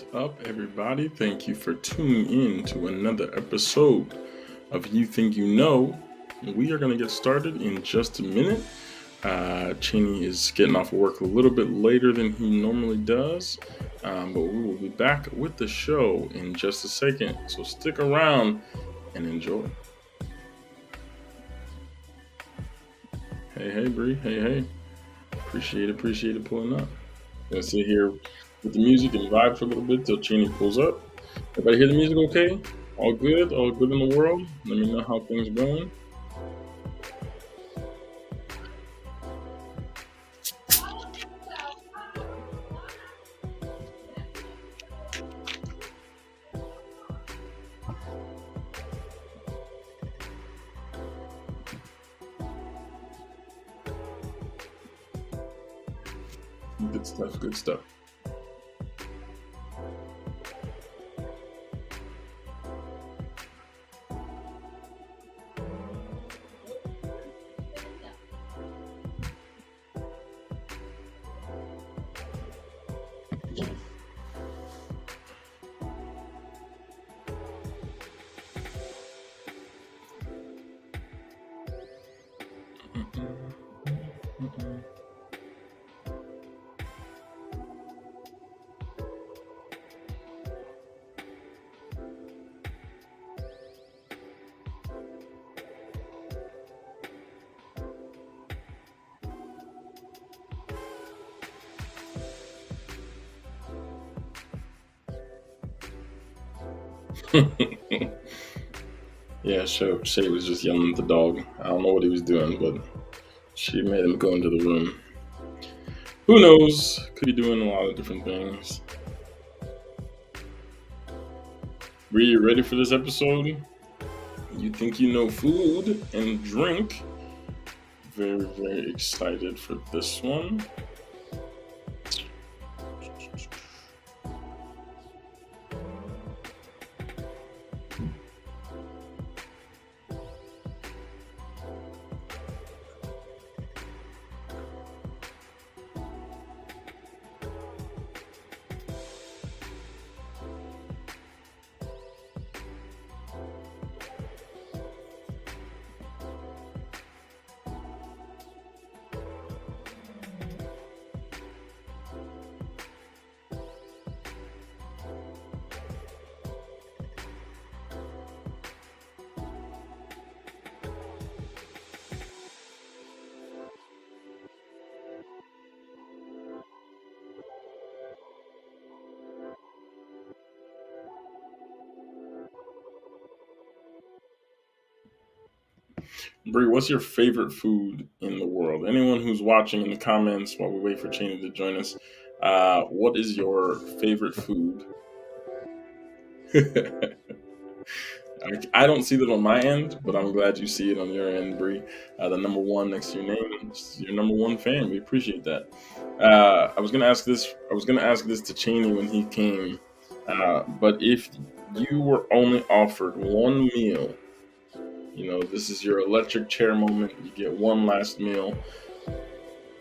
What's up, everybody? Thank you for tuning in to another episode of You Think You Know. We are going to get started in just a minute. Channy is getting off of work a little bit later than he normally does, but we will be back with the show in just a second. So stick around and enjoy. Hey, Bree. Hey. Appreciate it pulling up. Gonna sit here with the music and vibe for a little bit till Channy pulls up. Everybody hear the music okay? All good in the world? Let me know how things are going. Good stuff. Yeah, Shay was just yelling at the dog. I don't know what he was doing, but she made him go into the room. Who knows? Could be doing a lot of different things. Were you ready for this episode? You think you know food and drink. Very, very excited for this one. Brie, what's your favorite food in the world? Anyone who's watching in the comments while we wait for Chaney to join us, what is your favorite food? I don't see that on my end, but I'm glad you see it on your end, Brie. The number one next to your name, it's your number one fan. We appreciate that. I was gonna ask this to Chaney when he came, but if you were only offered one meal, this is your electric chair moment. You get one last meal.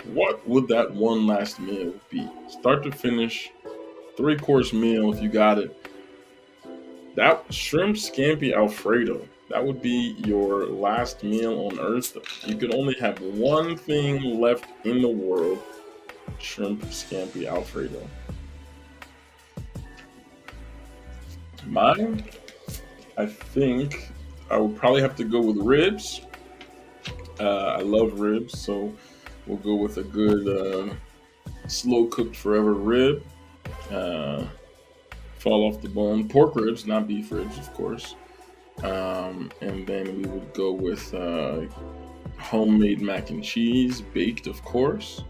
What would that one last meal be? Start to finish, 3-course meal if you got it. That shrimp scampi Alfredo, that would be your last meal on earth. You could only have one thing left in the world, shrimp scampi Alfredo. Mine, I think I would probably have to go with ribs. I love ribs, so we'll go with a good slow cooked forever rib. Fall off the bone. Pork ribs, not beef ribs, of course. And then we would go with homemade mac and cheese, baked, of course.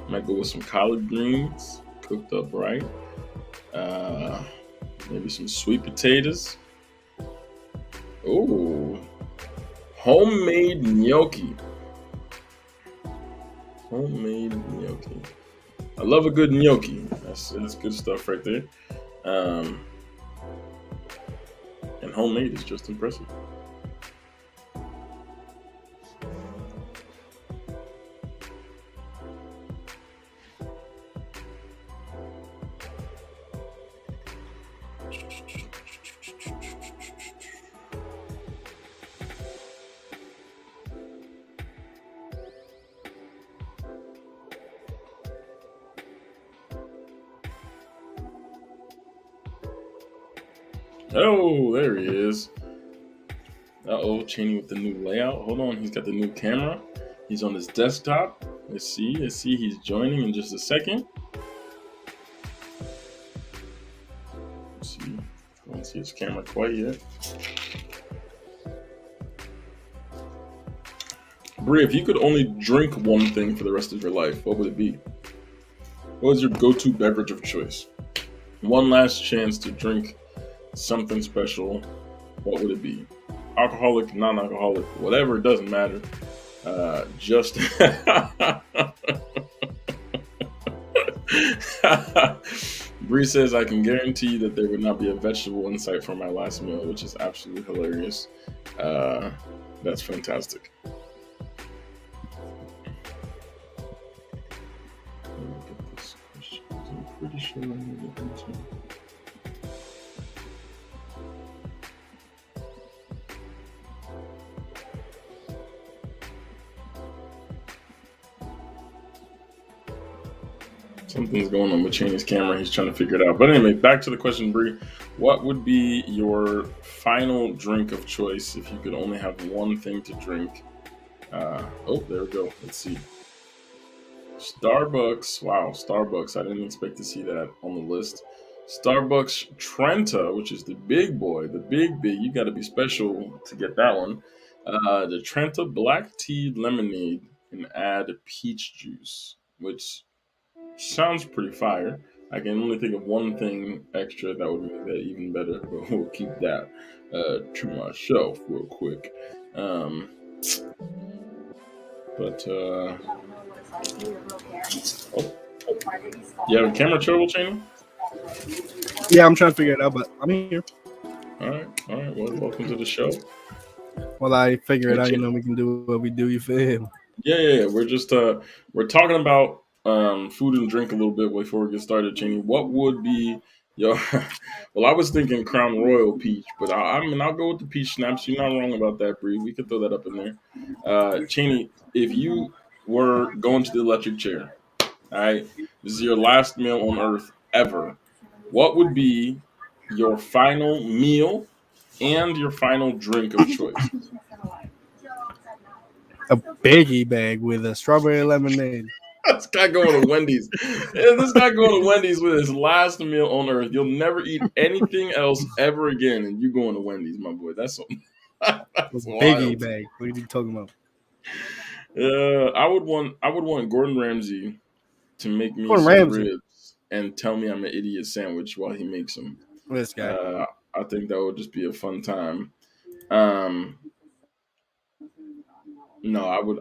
Might go with some collard greens, cooked up right. Maybe some sweet potatoes. Oh, homemade gnocchi. I love a good gnocchi. That's good stuff right there. And homemade is just impressive. Oh, there he is. Channy with the new layout. Hold on, he's got the new camera. He's on his desktop. Let's see. He's joining in just a second. Let's see. I don't see his camera quite yet. Brie, if you could only drink one thing for the rest of your life, what would it be? What is your go-to beverage of choice? One last chance to drink something special. What would it be? Alcoholic, non-alcoholic, whatever, it doesn't matter. Just Bree says, I can guarantee that there would not be a vegetable in sight for my last meal, which is absolutely hilarious. That's fantastic. Let me get this question. I'm pretty sure I need to answer. Something's going on with Chaney's camera. He's trying to figure it out. But anyway, back to the question, Bree. What would be your final drink of choice if you could only have one thing to drink? There we go. Let's see. Starbucks. Wow, Starbucks. I didn't expect to see that on the list. Starbucks Trenta, which is the big boy, the big. You got to be special to get that one. The Trenta black tea lemonade and add peach juice, which sounds pretty fire. I can only think of one thing extra that would make that even better, but we'll keep that to myself real quick. You have a camera trouble, Chaney? Yeah, I'm trying to figure it out, but I'm here. All right. Well, welcome to the show. Well, I figure it out. We can do what we do. You feel him? Yeah. We're just we're talking about food and drink a little bit before we get started, Chaney. What would be your? Well, I was thinking Crown Royal peach, but I'll go with the peach schnapps. You're not wrong about that, Bree. We could throw that up in there. Chaney, if you were going to the electric chair, all right, this is your last meal on Earth ever. What would be your final meal and your final drink of choice? A biggie bag with a strawberry lemonade. This guy going to Wendy's. This guy going to Wendy's with his last meal on Earth. You'll never eat anything else ever again, and you going to Wendy's, my boy. That's something. That's biggie bag. What are you talking about? I would want Gordon Ramsay to make me some ribs and tell me I'm an idiot sandwich while he makes them. This guy. I think that would just be a fun time. No, I would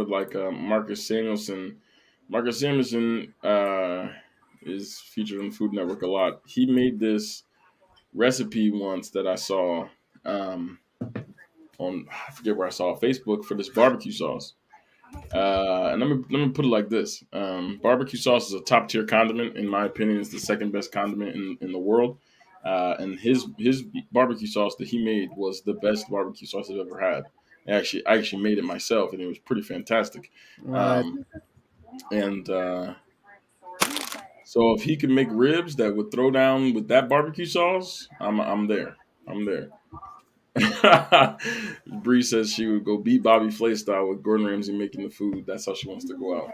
like Marcus Samuelson. Marcus Samuelson is featured on the Food Network a lot. He made this recipe once that I saw on, I forget where I saw it, Facebook, for this barbecue sauce. And let me put it like this: barbecue sauce is a top tier condiment. In my opinion, it's the second best condiment in the world. And his barbecue sauce that he made was the best barbecue sauce I've ever had. I actually made it myself, and it was pretty fantastic. So if he could make ribs that would throw down with that barbecue sauce, I'm there. Bree says she would go beat Bobby Flay style with Gordon Ramsay making the food. That's how she wants to go out.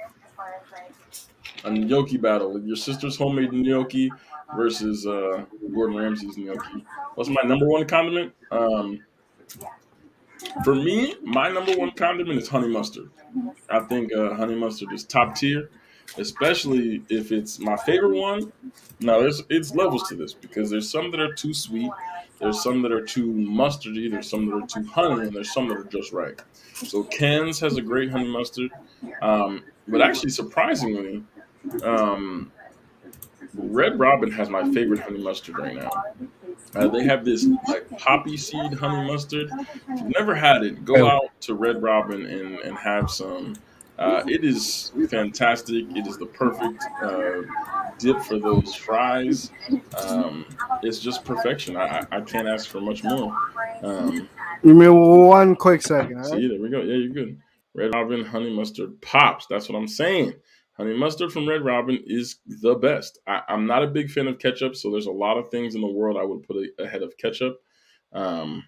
A gnocchi battle with your sister's homemade gnocchi versus Gordon Ramsay's gnocchi. What's my number one condiment? For me, my number one condiment is honey mustard. I think honey mustard is top tier, especially if it's my favorite one. Now, it's levels to this because there's some that are too sweet, there's some that are too mustardy, there's some that are too honey, and there's some that are just right. So Ken's has a great honey mustard, but actually surprisingly, Red Robin has my favorite honey mustard right now. They have this like poppy seed honey mustard. If you've never had it, go out to Red Robin and have some. It is fantastic. It is the perfect dip for those fries. It's just perfection. I can't ask for much more. Give me one quick second. All right? See, there we go. Yeah, you're good. Red Robin honey mustard pops. That's what I'm saying. Honey mustard from Red Robin is the best. I'm not a big fan of ketchup, so there's a lot of things in the world I would put ahead of ketchup. Um,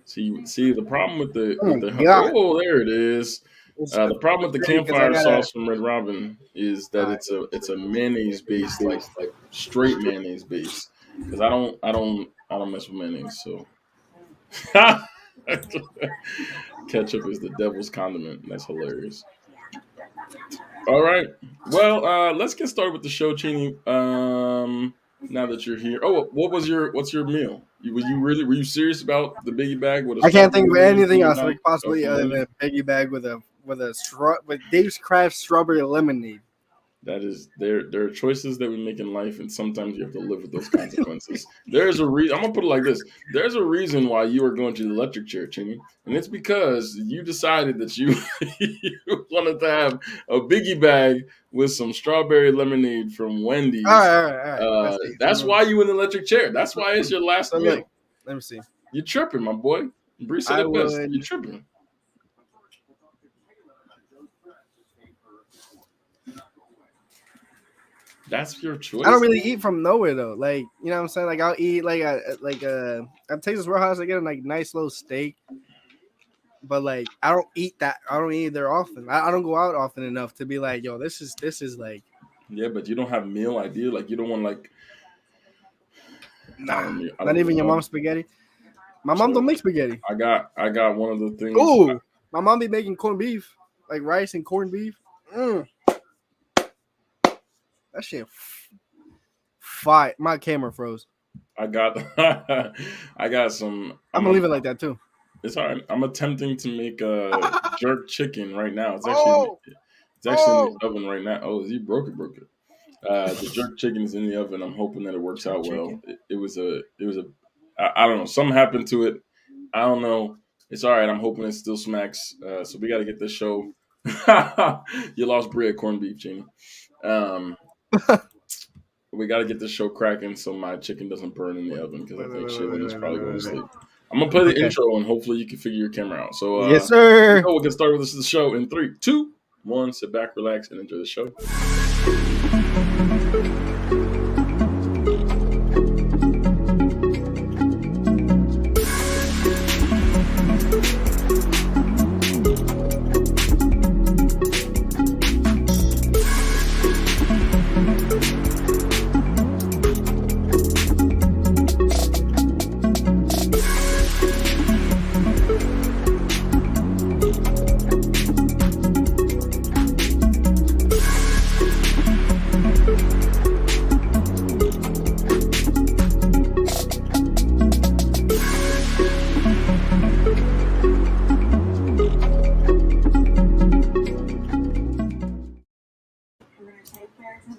see the problem with Oh my god, there it is. it's, The problem with the great because I campfire gotta. sauce from Red Robin is that Alright. it's a mayonnaise based, like straight mayonnaise base. Because I don't mess with mayonnaise, so ketchup is the devil's condiment. That's hilarious. All right. Well, let's get started with the show, Channy. Now that you're here, oh, what's your meal? Were you serious about the biggie bag with a I can't think strawberry of lemonade anything from else like possibly from other than Wendy's? a piggy bag with Dave's Craft strawberry lemonade. That is there are choices that we make in life, and sometimes you have to live with those consequences. There's a reason. I'm gonna put it like this: there's a reason why you are going to the electric chair, Chinny, and it's because you decided that you you wanted to have a biggie bag with some strawberry lemonade from All Wendy's. right, all right, all right. Let's see. That's why you in the electric chair. That's why it's your last So look, meal. let me see. You're tripping, my boy. Bree said I it best. You're would. tripping. That's your choice. I don't really eat from nowhere though. Like you know what I'm saying. Like I'll eat at Texas Roadhouse. I get a like nice little steak, but like I don't eat that. I don't eat there often. I don't go out often enough to be like, yo, this is like. Yeah, but you don't have meal idea. Like you don't want like. Nah, I not don't even even your know. mom's spaghetti. My mom So don't make spaghetti. I got one of the things. Oh, my mom be making corned beef, like rice and corned beef. That shit fire. My camera froze. I got I got some. I'm gonna leave it like that too. It's all right. I'm attempting to make a jerk chicken right now. Oh, It's actually in the oven right now. Oh, he broke it. The jerk chicken is in the oven. I'm hoping that it works out well. chicken. It was a I don't know. Something happened to it. I don't know. It's all right. I'm hoping it still smacks. So we got to get this show. You lost Brie at corned beef, Jamie. We got to get this show cracking so my chicken doesn't burn in the oven because I think Shaylin is probably going to sleep. I'm gonna play the intro and hopefully you can figure your camera out. So Yes, sir. we'll get started with the show in 3, 2, 1. Sit back, relax, and enjoy the show.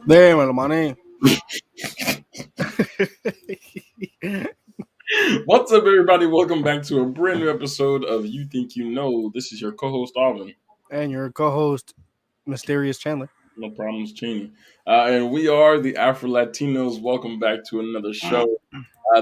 Damn, money. What's up, everybody? Welcome back to a brand new episode of You Think You Know. This is your co-host Alvin. And your co-host, Mysterious Chandler. No problems, Chaney. And we are the Afro Latinos. Welcome back to another show.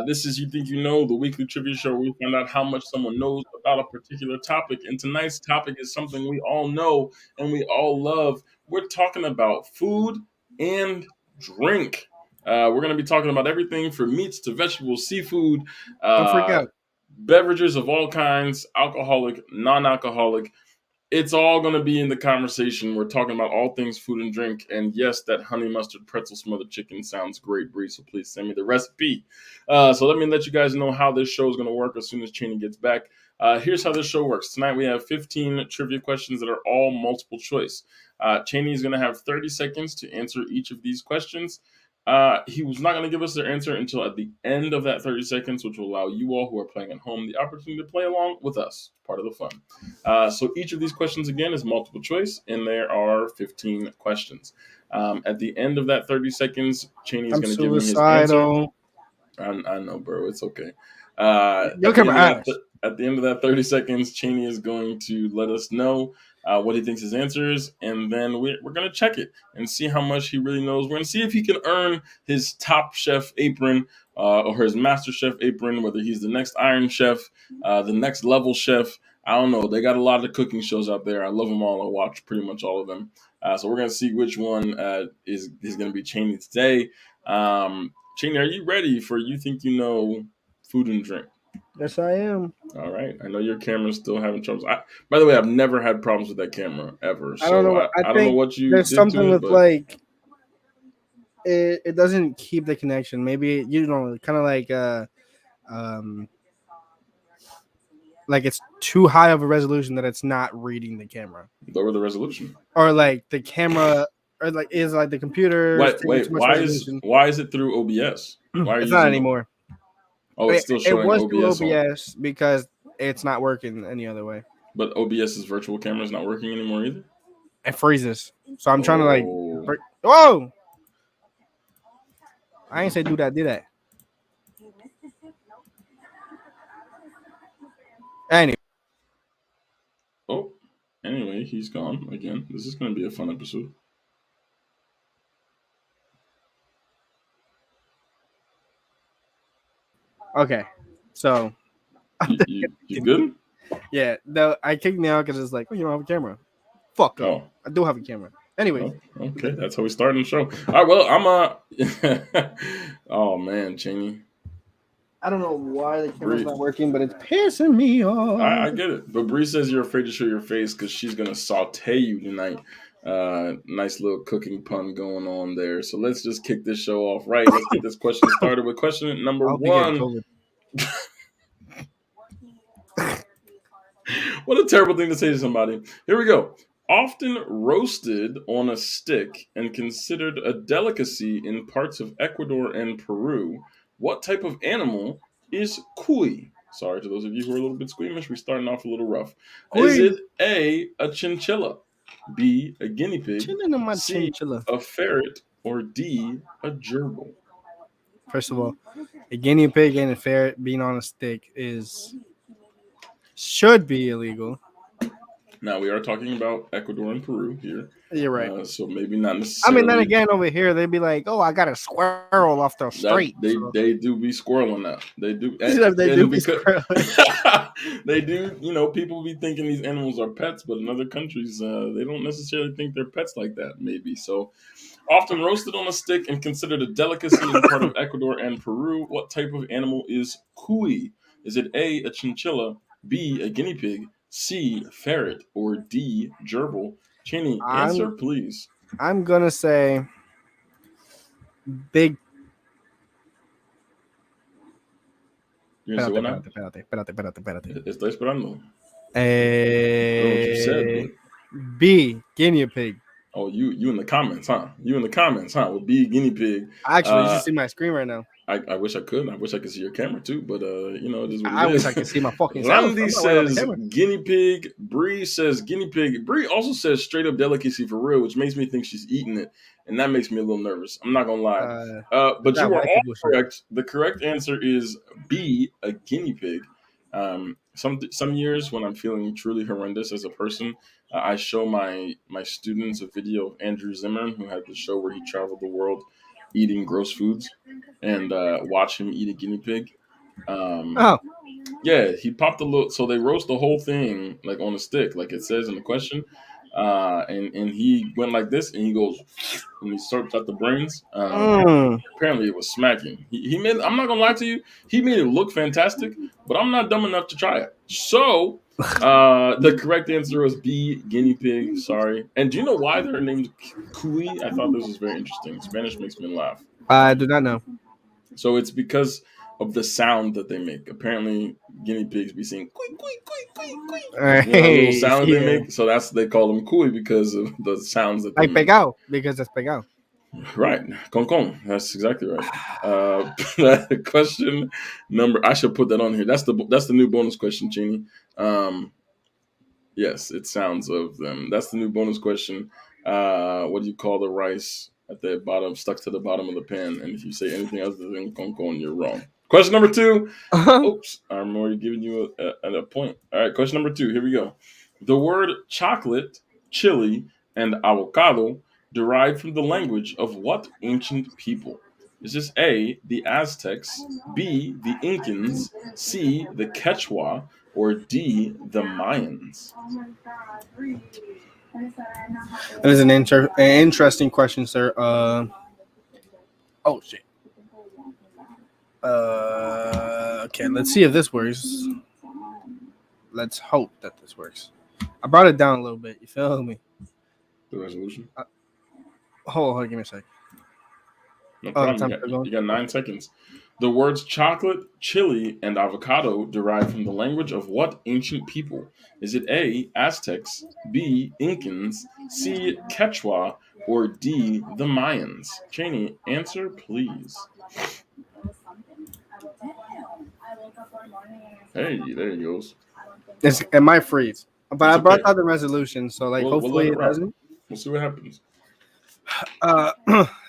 This is You Think You Know, the weekly trivia show where we find out how much someone knows about a particular topic. And tonight's topic is something we all know and we all love. We're talking about food and drink. We're going to be talking about everything from meats to vegetables, seafood, Don't freak out. beverages of all kinds, alcoholic, non-alcoholic. It's all going to be in the conversation. We're talking about all things food and drink. And yes, that honey mustard pretzel smothered chicken sounds great, Bree. So please send me the recipe. So let me let you guys know how this show is going to work as soon as Chaney gets back. Here's how this show works. Tonight we have 15 trivia questions that are all multiple choice. Chaney is going to have 30 seconds to answer each of these questions. He was not going to give us their answer until at the end of that 30 seconds, which will allow you all who are playing at home the opportunity to play along with us. Part of the fun. So each of these questions, again, is multiple choice, and there are 15 questions. At the end of that 30 seconds, Chaney is going to give me his answer. I know, bro. It's okay. At the end of that 30 seconds, Chaney is going to let us know what he thinks his answer is, and then we're going to check it and see how much he really knows. We're going to see if he can earn his Top Chef apron or his Masterchef apron, whether he's the next Iron Chef, the next level chef. I don't know. They got a lot of cooking shows out there. I love them all. I watch pretty much all of them. So we're gonna see which one is gonna be Channy today. Channy, are you ready for you think you know food and drink? Yes, I am. All right. I know your camera's still having troubles. By the way, I've never had problems with that camera ever. I don't So know. I I don't know think what you there's did to something it, with but like it doesn't keep the connection. Maybe kind of um like it's too high of a resolution that it's not reading the camera, lower the resolution. or like the camera, or like is like the computer is taking too much resolution. Why is it through OBS? Why are you It's not using the? anymore. Oh, it's still It showing was through OBS on, OBS because it's not working any other way. but OBS's virtual camera is not working anymore either. It freezes. So I'm trying to like Oh, break. Whoa! I ain't say do that. Did that? Anyway, oh. Anyway, he's gone again. This is going to be a fun episode. okay. So You good? yeah, no, I kicked me out because it's like, oh, you don't have a camera. Fuck up. Oh. I do have a camera. Anyways. Oh, okay. That's how we starting the show. All right. Well, I'm oh man, Chaney. I don't know why the camera's Bree. not working, but it's pissing me off. I get it. But Bree says you're afraid to show your face because she's gonna saute you tonight. Nice little cooking pun going on there. So let's just kick this show off right. Let's get this question started with question number I'll be getting one. COVID. What a terrible thing to say to somebody. Here we go. Often roasted on a stick and considered a delicacy in parts of Ecuador and Peru, what type of animal is cuy? Sorry to those of you who are a little bit squeamish. We're starting off a little rough. Is it A, chinchilla, B, a guinea pig, Chilling in my C, chinchilla. a ferret, or D, a gerbil? First of all, a guinea pig and a ferret being on a stick should be illegal. Now, we are talking about Ecuador and Peru here. You're right. So maybe not I necessarily. mean, then again, over here they'd be like, "Oh, I got a squirrel off the street." They do be squirreling that. They do. They do be they do. You know, people be thinking these animals are pets, but in other countries, they don't necessarily think they're pets like that. Maybe so. Often roasted on a stick and considered a delicacy in part of Ecuador and Peru, what type of animal is cuy? Is it A, a chinchilla, B, a guinea pig, C, ferret, or D, gerbil? Channy, answer, please. I'm gonna say big. You're gonna say what now? Espérate. Estoy esperando. I don't know what you said, but... B, guinea pig. Oh, you in the comments, huh? You in the comments, huh? With B, guinea pig. Actually, you should see my screen right now. I wish I could. I wish I could see your camera too, but you know, it is what it is. I wish I could see my fucking Randy says guinea pig. Bree says guinea pig. Bree also says straight up delicacy for real, which makes me think she's eating it, and that makes me a little nervous. I'm not gonna lie. But you are all correct. The correct answer is B, a guinea pig. Some years when I'm feeling truly horrendous as a person, I show my students a video of Andrew Zimmern, who had the show where he traveled the world eating gross foods, and watch him eat a guinea pig. Yeah, he popped a little. So they roast the whole thing like on a stick, like it says in the question. And he went like this, and he goes, and he sorts out the brains. Apparently, it was smacking. He made. I'm not gonna lie to you. He made it look fantastic, but I'm not dumb enough to try it. So the correct answer was B, guinea pig. Sorry. And do you know why they're named cuy? I thought this was very interesting. Spanish makes me laugh. I do not know. So it's because of the sound that they make. Apparently, guinea pigs be saying "cuy cuy cuy cuy cuy." You know, little sound they make. So they call them cuy because of the sounds that they make. Pegao, because it's pegao. Right, con. That's exactly right. Question number. I should put that on here. That's the new bonus question, Channy. Yes, it sounds of them. That's the new bonus question. What do you call the rice at the bottom, stuck to the bottom of the pan? And if you say anything other than con, you're wrong. Question number 2. Oops, I'm already giving you a point. All right, question number 2. Here we go. The word chocolate, chili, and avocado derived from the language of what ancient people? Is this A, the Aztecs, B, the Incans, C, the Quechua, or D, the Mayans? That is an interesting question, sir. Oh shit. Okay, let's see if this works. Let's hope that this works. I brought it down a little bit. You feel me? The resolution. Hold, give me a sec. No Oh, the problem. time's still going. You got 9 seconds. The words chocolate, chili, and avocado derive from the language of what ancient people? Is it A, Aztecs, B, Incans, C, Quechua, or D, the Mayans? Chaney, answer please. Hey, there he goes. It might freeze, but It's I brought okay. out the resolution, so like We'll let hopefully it it rock. doesn't. We'll see what happens.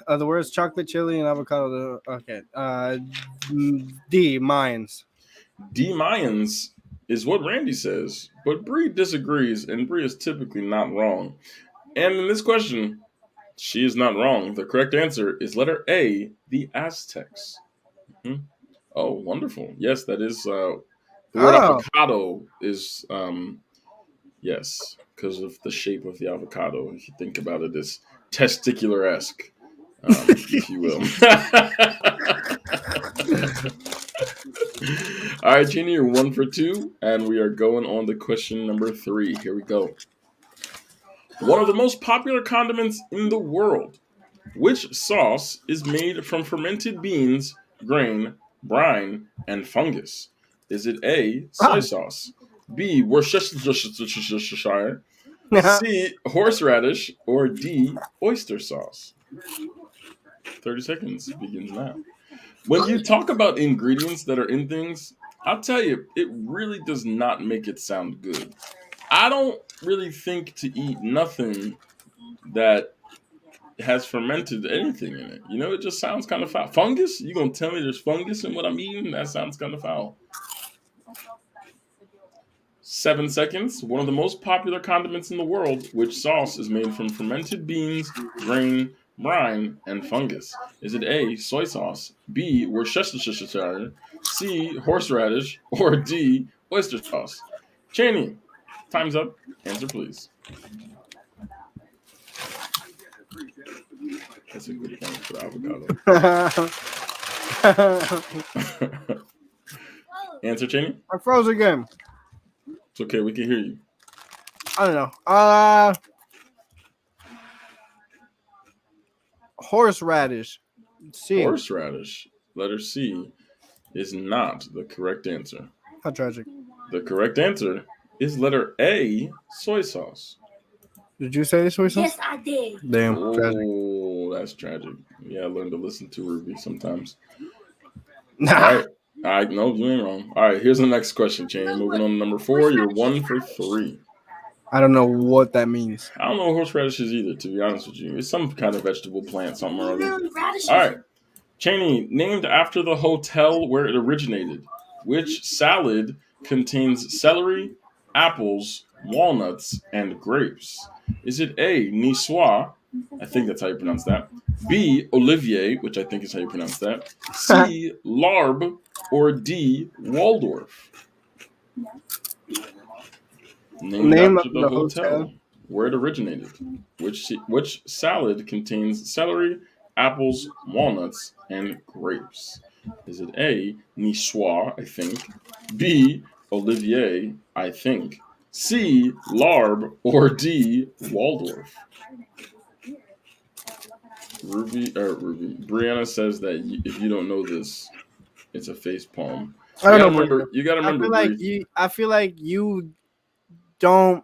The words chocolate, chili, and avocado. Okay. D mines. D Mayans is what Randy says, but Bree disagrees, and Bree is typically not wrong. And in this question, she is not wrong. The correct answer is letter A, the Aztecs. Hmm. Oh, wonderful. Yes, that is the word Oh, avocado is yes, because of the shape of the avocado. If you think about it as testicular-esque, if you will. All right, Genie, you're 1 for 2, and we are going on to question number 3. Here we go. One of the most popular condiments in the world. Which sauce is made from fermented beans, grain, brine, and fungus? Is it A, soy sauce, B, Worcestershire, C, horseradish, or D, oyster sauce? 30 seconds begins now. When you talk about ingredients that are in things, I'll tell you, it really does not make it sound good. I don't really think to eat nothing that has fermented anything in it. You know, it just sounds kind of foul. Fungus? You gonna tell me there's fungus in what I'm eating? That sounds kind of foul. 7 seconds. One of the most popular condiments in the world, which sauce is made from fermented beans, grain, brine, and fungus? Is it A, soy sauce, B, Worcestershire, C, horseradish, or D, oyster sauce? Chaney, time's up. Answer, please. That's a good point for the avocado. Answer, Chaney? I froze again. It's okay, we can hear you. I don't know. Horseradish. C. Horseradish, letter C, is not the correct answer. How tragic. The correct answer is letter A, soy sauce. Did you say soy sauce? Yes, I did. Damn, tragic. Oh, that's tragic. Yeah, I learned to listen to Ruby sometimes. Nah. All right. All right, no, you ain't wrong. All right, here's the next question, Chaney. Moving on to number 4. You're 1 for 3. I don't know what that means. I don't know what horseradish is either, to be honest with you. It's some kind of vegetable plant, something or other. All right. Chaney, named after the hotel where it originated, which salad contains celery, apples, walnuts, and grapes? Is it A, niçoise? I think that's how you pronounce that. B, Olivier, which I think is how you pronounce that. C, Larb, or D, Waldorf? Named after the hotel where it originated. Which salad contains celery, apples, walnuts, and grapes? Is it A, niçoise, I think, B, Olivier, I think, C, Larb, or D, Waldorf? Brianna says that if you don't know this, it's a face palm. I don't know. You gotta remember. I feel like you don't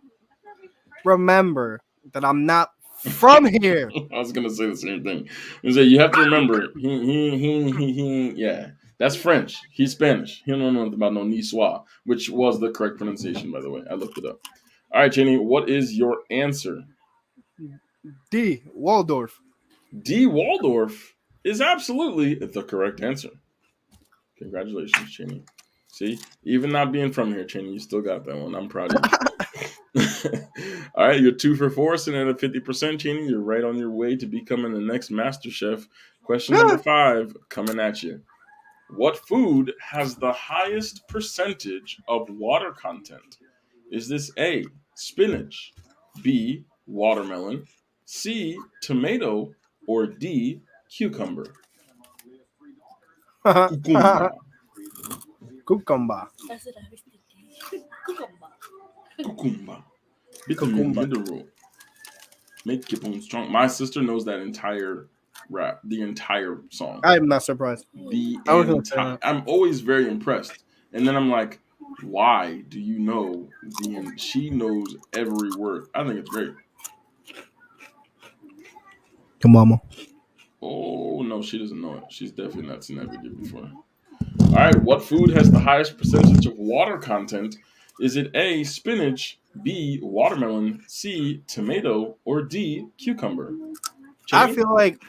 remember that I'm not from here. I was gonna say the same thing. You have to remember. He. Yeah, that's French. He's Spanish. He don't know nothing about no niçoise, which was the correct pronunciation, by the way. I looked it up. All right, Jenny, what is your answer? D, Waldorf. D, Waldorf is absolutely the correct answer. Congratulations, Chaney. See, even not being from here, Chaney, you still got that one. I'm proud of you. All right, you're 2 for 4, sitting at 50%, Chaney. You're right on your way to becoming the next Masterchef. Question number 5 coming at you. What food has the highest percentage of water content? Is this A, spinach, B, watermelon, C, tomato, or D, cucumber? Cucumba. Cucumber. Cucumba. Vitamin Cucumber. mineral. Make your bones strong. My sister knows that entire rap, the entire song. I'm not surprised. The I was gonna say entire. that. I'm always very impressed. And then I'm like, why do you know the? She knows every word. I think it's great. Your mama. Oh no, she doesn't know it. She's definitely not seen that video before. All right, what food has the highest percentage of water content? Is it A, spinach, B, watermelon, C, tomato, or D, cucumber? I Chaney? feel like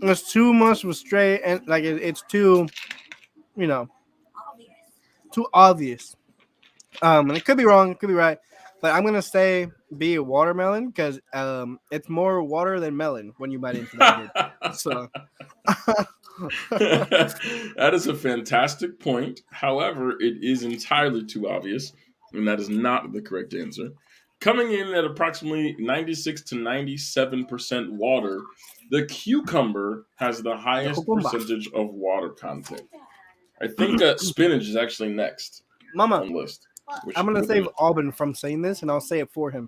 it's too much of a straight and like it's too, you know, too obvious. And it could be wrong, it could be right, but I'm gonna say be a watermelon because it's more water than melon when you bite into that bit. So That is a fantastic point. However, it is entirely too obvious, and that is not the correct answer. Coming in at approximately 96 to 97% water, the cucumber has the the highest cucumber. percentage of water content. I think spinach is actually next Mama, on the list. I'm gonna save Auburn from saying this, and I'll say it for him.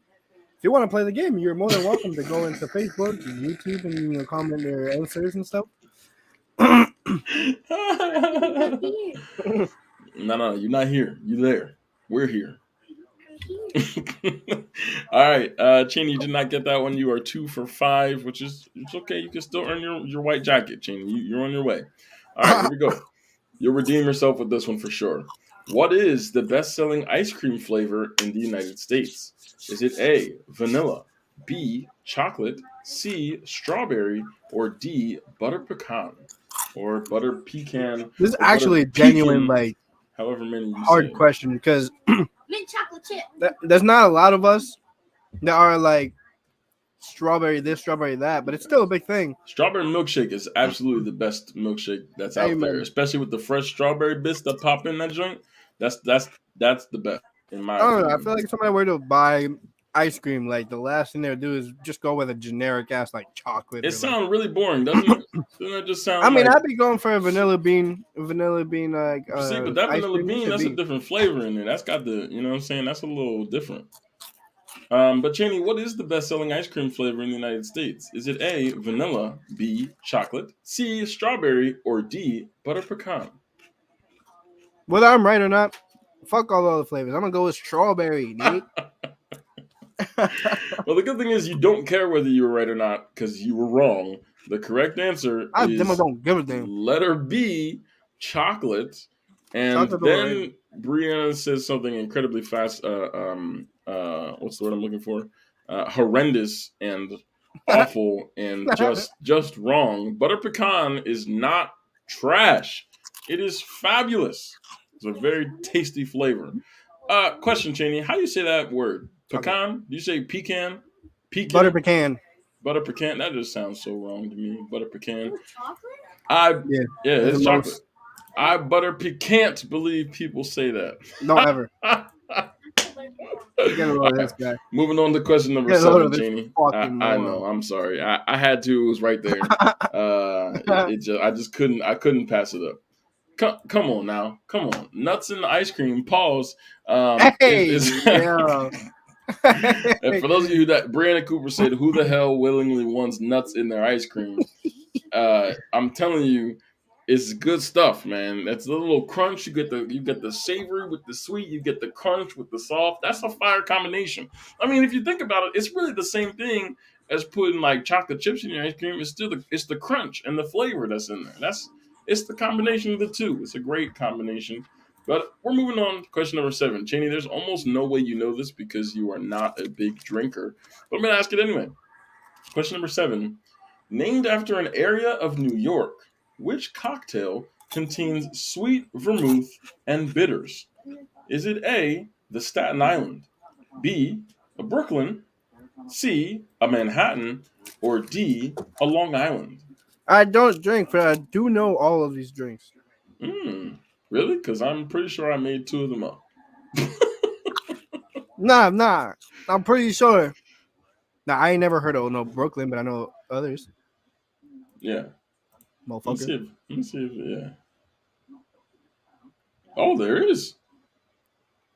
If you want to play the game, you're more than welcome to go into Facebook and YouTube and comment your answers and stuff. No, no, you're not here. You're there. We're here. All right, Cheney, you did not get that one. You are 2 for 5, which is it's okay. You can still earn your white jacket, Cheney. You're on your way. All right, here we go. You'll redeem yourself with this one for sure. What is the best-selling ice cream flavor in the United States? Is it A, vanilla, B, chocolate, C, strawberry, or D, butter pecan, or butter pecan, This is or butter actually a genuine, pecan, like, however many you hard say. question because Mint chocolate chip. there's not a lot of us that are like strawberry this, strawberry that, but it's still a big thing. Strawberry milkshake is absolutely the best milkshake that's out there, Amen. especially with the fresh strawberry bits that pop in that joint. That's the best in my I don't know. I opinion. feel like if somebody were to buy ice cream, like the last thing they would do is just go with a generic ass like chocolate. It or, like, sounds really boring, doesn't it? Doesn't it just sound I mean, like? I'd be going for a vanilla bean like See, but that ice vanilla cream. It bean, should that's a be. different flavor in there. That's got the, you know what I'm saying? That's a little different. But Cheney, what is the best-selling ice cream flavor in the United States? Is it A, vanilla, B, chocolate, C, strawberry, or D, butter pecan? Whether I'm right or not, fuck all the other flavors. I'm gonna go with strawberry, dude. Well, the good thing is you don't care whether you were right or not because you were wrong. The correct answer I is don't give a damn. letter B, chocolate. And Chocolate overrated. then Brianna says something incredibly fast. What's the word I'm looking for? Horrendous and awful and just wrong. Butter pecan is not trash. It is fabulous. It's a very tasty flavor. Question, Cheney, how do you say that word? Pecan? Okay. Do you say pecan? Pecan? Butter pecan. Butter pecan? That just sounds so wrong to me. Butter pecan. Chocolate? Yeah, it's the chocolate. most. I butter can't believe people say that. Don't ever. Get Get a load of this guy. Moving on to question number Get a load 7, of this Chaney. fucking I moron. know. I'm sorry. I had to. It was right there. I just couldn't. I couldn't pass it up. Come on now. Come on. Nuts in the ice cream. Pause. Hey, yeah. And for those of you that Brandon Cooper said, "Who the hell willingly wants nuts in their ice cream?" I'm telling you, it's good stuff, man. That's a little crunch. You get the savory with the sweet. You get the crunch with the soft. That's a fire combination. I mean, if you think about it, it's really the same thing as putting like chocolate chips in your ice cream. It's still the crunch and the flavor that's in there. It's the combination of the two. It's a great combination. But we're moving on to question number 7. Chaney, there's almost no way you know this because you are not a big drinker. But I'm going to ask it anyway. Question number 7. Named after an area of New York, which cocktail contains sweet vermouth and bitters? Is it A, the Staten Island, B, a Brooklyn, C, a Manhattan, or D, a Long Island? I don't drink, but I do know all of these drinks. Really? Because I'm pretty sure I made 2 of them up. Nah. I'm pretty sure Now I ain't never heard of no Brooklyn, but I know others. Yeah. Motherfucker. Let me see if yeah. Oh, there is.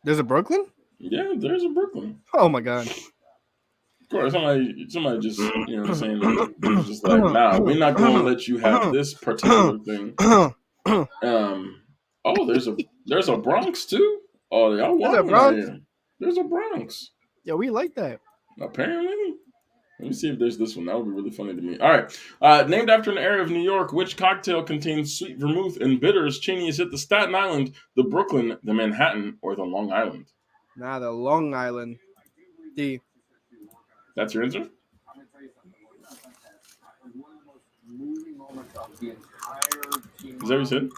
There's a Brooklyn? Yeah, there's a Brooklyn. Oh my god. Of course, somebody just saying they was just like, nah, we're not gonna let you have this particular thing. Oh, there's a Bronx too. Oh, y'all There's a wilding out Bronx? here. There's a Bronx. Yeah, we like that. Apparently. Let me see if there's this one. That would be really funny to me. All right. Named after an area of New York, which cocktail contains sweet vermouth and bitters? Chaney, is it the Staten Island, the Brooklyn, the Manhattan, or the Long Island? Nah, the Long Island. D. That's your answer? Is that what you said?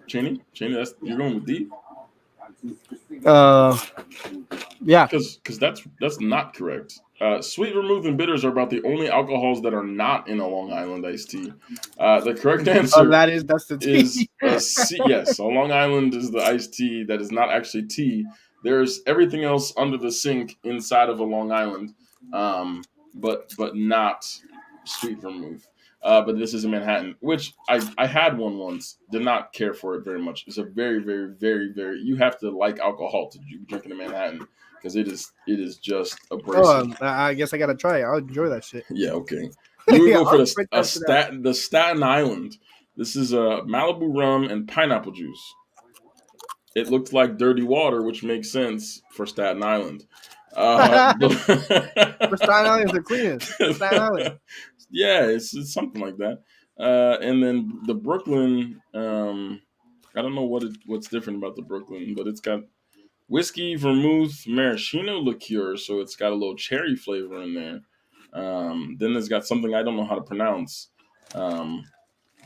Chaney, you're going with D? Yeah. Because that's not correct. Sweet vermouth and bitters are about the only alcohols that are not in a Long Island iced tea. The correct answer that's the tea. is C. Yes, a Long Island is the iced tea that is not actually tea. There's everything else under the sink inside of a Long Island, but not sweet vermouth. But this is a Manhattan, which I had one once. Did not care for it very much. It's a very, very, very, very. You have to like alcohol to be drinking a Manhattan because it is just abrasive. I guess I gotta try it. I'll enjoy that shit. Yeah, okay. You would go for I'll the Staten Island. This is a Malibu rum and pineapple juice. It looked like dirty water, which makes sense for Staten Island. For Staten Island is the cleanest. Staten Island. Yeah, it's something like that. And then the Brooklyn, I don't know what's different about the Brooklyn, but it's got whiskey, vermouth, maraschino liqueur, so it's got a little cherry flavor in there. Then it's got something I don't know how to pronounce. So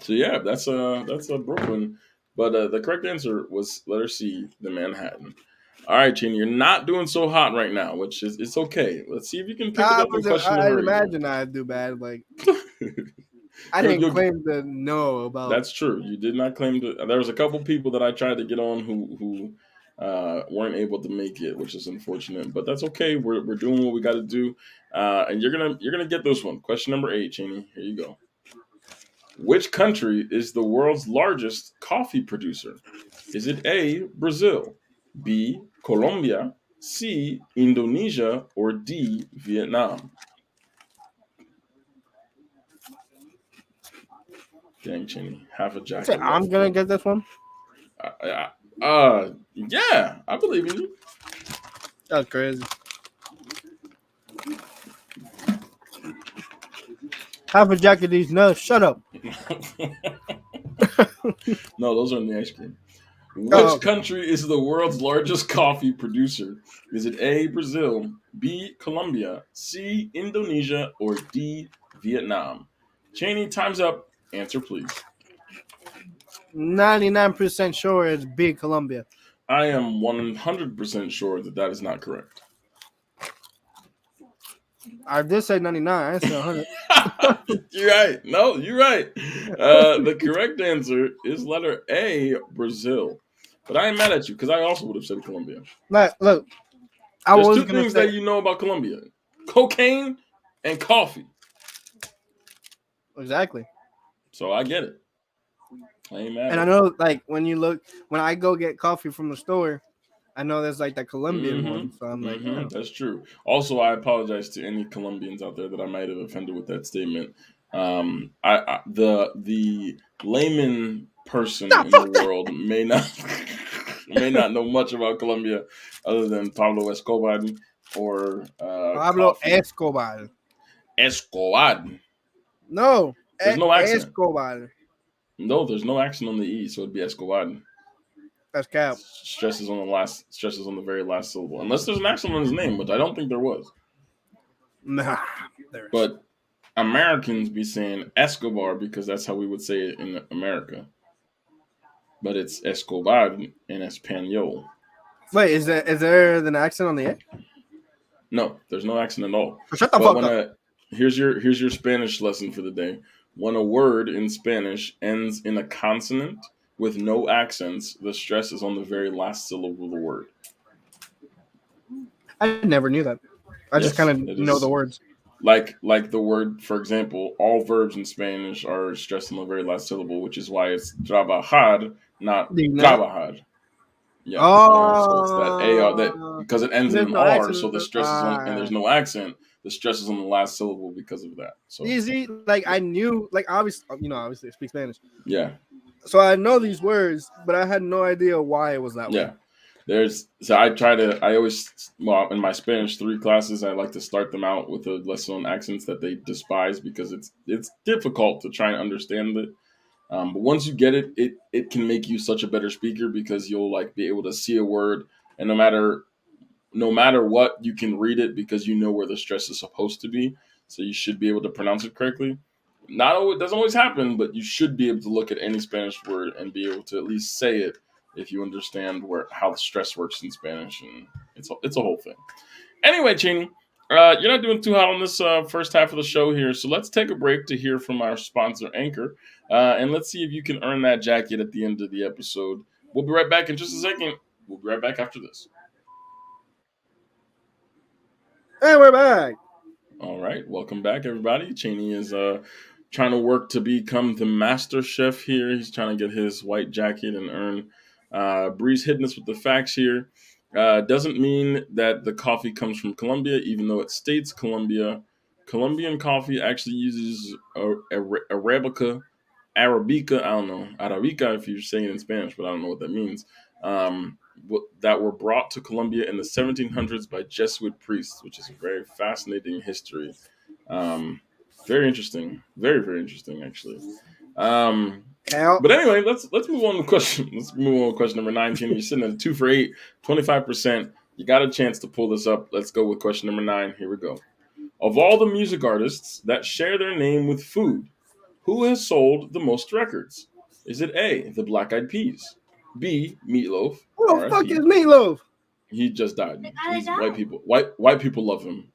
yeah, that's a Brooklyn. But the correct answer was letter C, the Manhattan. All right, Chaney, you're not doing so hot right now, which is it's okay. Let's see if you can pick it up in question I number imagine I'd do bad. Like I didn't claim to know about. That's true. You did not claim to. There was a couple people that I tried to get on who weren't able to make it, which is unfortunate. But that's okay. We're doing what we got to do, and you're gonna get this one. Question number 8, Chaney. Here you go. Which country is the world's largest coffee producer? Is it A, Brazil, B, Colombia, C, Indonesia, or D, Vietnam? Dang, Chaney, half a jacket. I'm gonna get this one. Yeah, I believe in you. That's crazy. Half a jack of these nuts. Shut up. No, those are in the ice cream. Which country is the world's largest coffee producer? Is it A, Brazil, B, Colombia, C, Indonesia, or D, Vietnam? Chaney, time's up. Answer, please. 99% sure it's B, Colombia. I am 100% sure that is not correct. I did say 99. I said 100. You're right. No, you're right. The correct answer is letter A, Brazil. But I ain't mad at you because I also would have said Colombia. Look, There's two things that you know about Colombia: cocaine and coffee. Exactly. So I get it. I ain't mad. And I know, like, when I go get coffee from the store, I know there's like that Colombian one. So I'm like, yeah. That's true. Also, I apologize to any Colombians out there that I might have offended with that statement. The layman person in the world may not know much about Colombia other than Pablo Escobar or Pablo coffee. Escobar. Escobar. No, there's no accent. Escobar. No, there's no accent on the E, so it'd be Escobar. That's cap. Stresses on the very last syllable. Unless there's an accent on his name, which I don't think there was. Nah. But Americans be saying Escobar because that's how we would say it in America. But it's Escobar in Espanol. Wait, is there an accent on the A? No, there's no accent at all. Shut the fuck up. Here's your Spanish lesson for the day. When a word in Spanish ends in a consonant with no accents, the stress is on the very last syllable of the word. I never knew that. I just Yes, kind of it know the is. words. Like the word, for example, all verbs in Spanish are stressed on the very last syllable, which is why it's trabajar, not Do you know? trabajar. Yeah, so it's that AR that Oh, because it ends in there's an no R, accent. so the stress is on, and there's no accent. The stress is on the last syllable because of that. So You see, like I knew, like obviously, obviously I speak Spanish, yeah, so I know these words, but I had no idea why it was that way. yeah. I always, well, in my Spanish 3 classes, I like to start them out with a lesson on accents that they despise because it's difficult to try and understand it. But once you get it, it can make you such a better speaker because you'll like be able to see a word, and no matter what, you can read it because you know where the stress is supposed to be. So you should be able to pronounce it correctly. Not always, it doesn't always happen, but you should be able to look at any Spanish word and be able to at least say it if you understand how the stress works in Spanish, and it's a whole thing. Anyway, Cheney, you're not doing too hot on this first half of the show here, so let's take a break to hear from our sponsor, Anchor, and let's see if you can earn that jacket at the end of the episode. We'll be right back in just a second. We'll be right back after this. And we're back. All right, welcome back, everybody. Chaney is trying to work to become the master chef here. He's trying to get his white jacket and earn. Bree's hitting us with the facts here. Doesn't mean that the coffee comes from Colombia, even though it states Colombia. Colombian coffee actually uses Arabica, Arabica. I don't know Arabica if you're saying it in Spanish, but I don't know what that means. That were brought to Colombia in the 1700s by Jesuit priests, which is a very fascinating history. Um, Very interesting, very very interesting actually. Um, Hell, but anyway, let's move on to question. Let's move on to question number 19. You're sitting at 2 for 8, 25%. You got a chance to pull this up. Let's go with question number 9. Here we go. Of all the music artists that share their name with food, who has sold the most records? Is it A, the Black Eyed Peas, B, Meatloaf, who the fuck is R.I.P. Meatloaf? He just died. I He's white died. people. White people love him.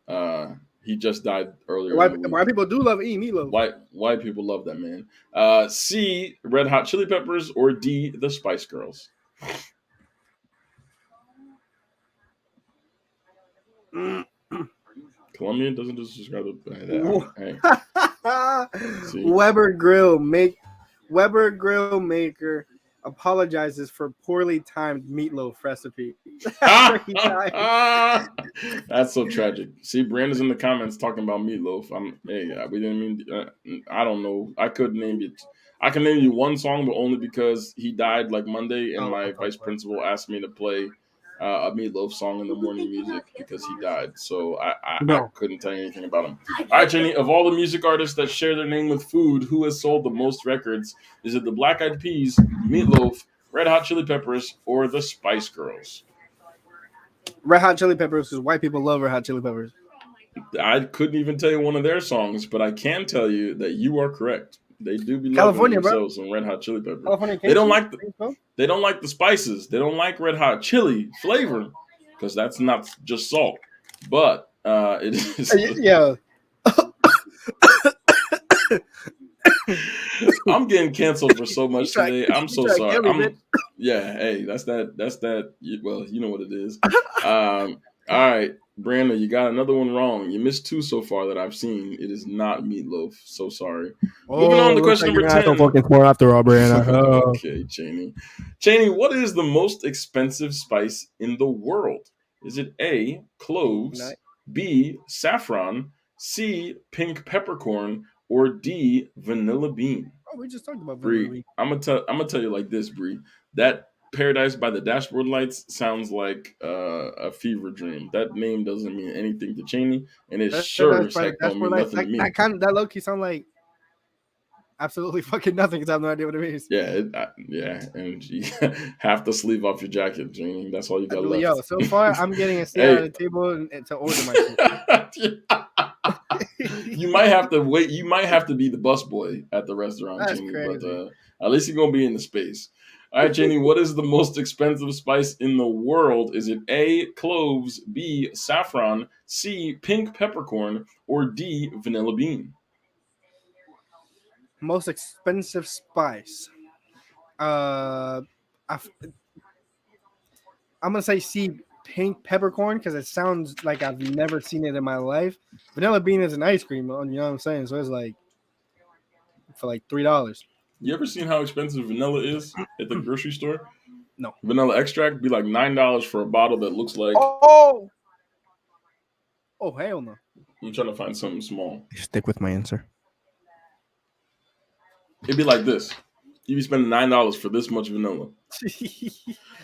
He just died earlier in the Why week. people do love eating meatloaf? White people love that man. C, Red Hot Chili Peppers, or D, the Spice Girls. Colombian doesn't just describe the. Hey, see. Weber Grill Maker apologizes for poorly timed meatloaf recipe after he died. That's so tragic. See, Brandon's in the comments talking about meatloaf. We didn't mean. I don't know. I could name you. I can name you one song, but only because he died like Monday, and Oh, my okay. vice principal asked me to play a meatloaf song in the morning music because he died. So I No. couldn't tell you anything about him. All right, Jenny. Of all the music artists that share their name with food, who has sold the most records? Is it the Black Eyed Peas, Meatloaf, Red Hot Chili Peppers, or the Spice Girls? Red Hot Chili Peppers, because white people love Red Hot Chili Peppers. I couldn't even tell you one of their songs, but I can tell you that you are correct. They do be loving California, bro. themselves some Red Hot Chili Peppers. California They don't King like they don't like the spices. They don't like red hot chili flavor because that's not just salt. But it is. Yeah. I'm getting canceled for so much today. I'm so sorry. Bitch. Yeah. Hey, that's that. That's that. Well, you know what it is. All right, Brandon, you got another one wrong. You missed 2 so far that I've seen. It is not meatloaf. So sorry. Moving on to question number 10. Fucking smart after all, Brian. Okay, Chaney. Chaney, what is the most expensive spice in the world? Is it A, cloves, B, saffron, C, pink peppercorn, or D, vanilla bean? Oh, we just talked about vanilla Bree, bean. I'm gonna tell you like this, Bree. That Paradise by the Dashboard Lights sounds like a fever dream. That name doesn't mean anything to Chaney, and it sure as heck don't mean nothing to me. That low key sound like absolutely fucking nothing because I have no idea what it means. Yeah, and you half the sleeve off your jacket, Chaney. That's all you got left. Yo, so far I'm getting a seat at the table and to order my shit. You might have to wait. You might have to be the busboy at the restaurant, That's Chaney. crazy. But at least you're gonna be in the space. All right, Chaney. What is the most expensive spice in the world? Is it A, cloves, B, saffron, C, pink peppercorn, or D, vanilla bean? Most expensive spice. I'm gonna say C. pink peppercorn because it sounds like I've never seen it in my life. Vanilla bean is an ice cream, you know what I'm saying? So it's like for like $3. You ever seen how expensive vanilla is at the grocery store? No. Vanilla extract be like $9 for a bottle that looks like. Oh hell no! I'm trying to find something small. Stick with my answer. It'd be like this. You'd be spending $9 for this much vanilla.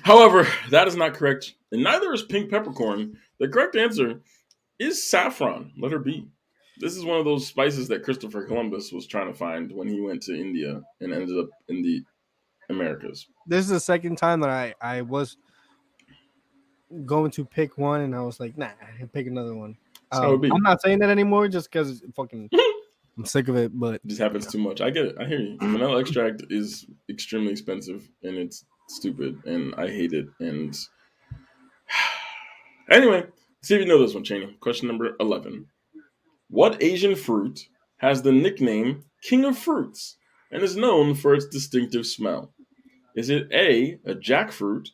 However, that is not correct, and neither is pink peppercorn. The correct answer is saffron. Letter B. This is one of those spices that Christopher Columbus was trying to find when he went to India and ended up in the Americas. This is the second time that I was going to pick one, and I was like, nah, I'll pick another one. So it would be. I'm not saying that anymore just because fucking I'm sick of it, but it just happens too much. I get it. I hear you. Vanilla extract is extremely expensive and it's stupid and I hate it. And anyway, see if you know this one, Channy. Question number 11. What Asian fruit has the nickname King of Fruits and is known for its distinctive smell? Is it A, a jackfruit,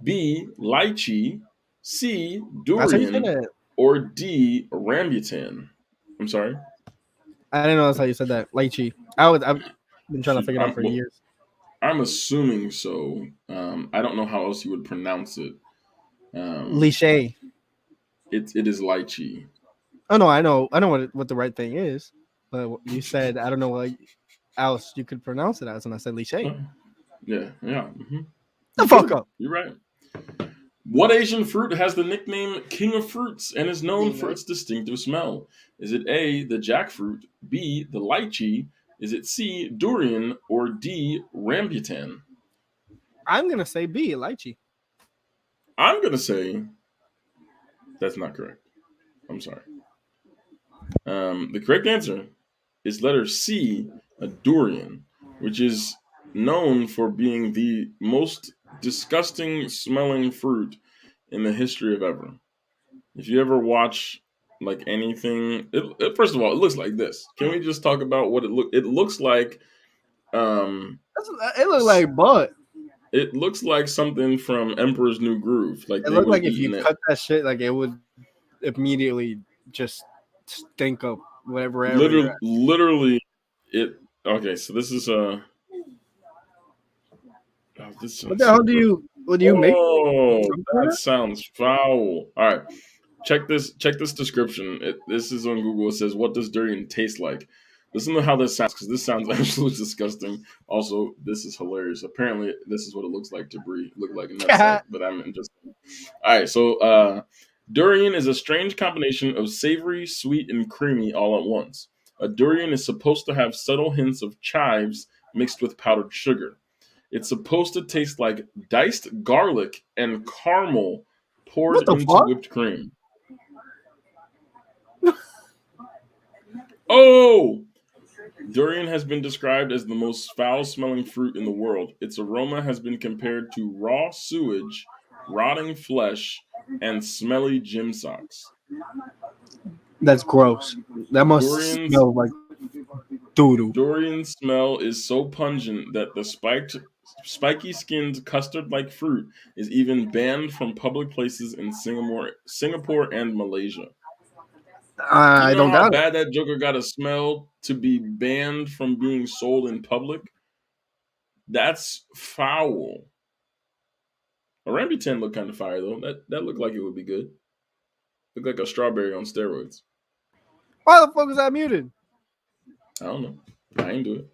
B, lychee, C, durian, or D, rambutan? I'm sorry? I didn't know that's how you said that. Lychee. I've been trying to figure it out for years. I'm assuming so. I don't know how else you would pronounce it. Lychee. It is lychee. Oh no, I know what the right thing is, but you said I don't know what else you could pronounce it as, and I said lychee. Yeah. Mm-hmm. The fuck up. You're right. What Asian fruit has the nickname King of Fruits and is known for its distinctive smell? Is it A, the jackfruit, B, the lychee, is it C, durian, or D, rambutan? I'm going to say B, lychee. I'm going to say that's not correct. I'm sorry. The correct answer is letter C, a durian, which is known for being the most disgusting smelling fruit in the history of ever. If you ever watch like anything, first of all, it looks like this. Can we just talk about what it look? It looks like. It looks like butt. It looks like something from Emperor's New Groove. Like it looked like if you cut that shit, like it would immediately just stink up whatever. Literally, it. Okay, so this is what the hell do you? What do you make? Oh, that sounds foul. All right, check this description. This is on Google. It says, "What does durian taste like?" Listen to how this sounds, because this sounds absolutely disgusting. Also, this is hilarious. Apparently, this is what it looks like to look like in that set, but I'm just. All right, so durian is a strange combination of savory, sweet, and creamy all at once. A durian is supposed to have subtle hints of chives mixed with powdered sugar. It's supposed to taste like diced garlic and caramel poured into whipped cream. Oh! Durian has been described as the most foul-smelling fruit in the world. Its aroma has been compared to raw sewage, rotting flesh, and smelly gym socks. That's gross. That must smell like doo-doo. Durian smell is so pungent that the spiky-skinned custard-like fruit is even banned from public places in Singapore and Malaysia. I don't know how bad that joker got to smell to be banned from being sold in public? That's foul. A rambutan looked kind of fire though. That looked like it would be good. Looked like a strawberry on steroids. Why the fuck is that muted? I don't know. I ain't do it.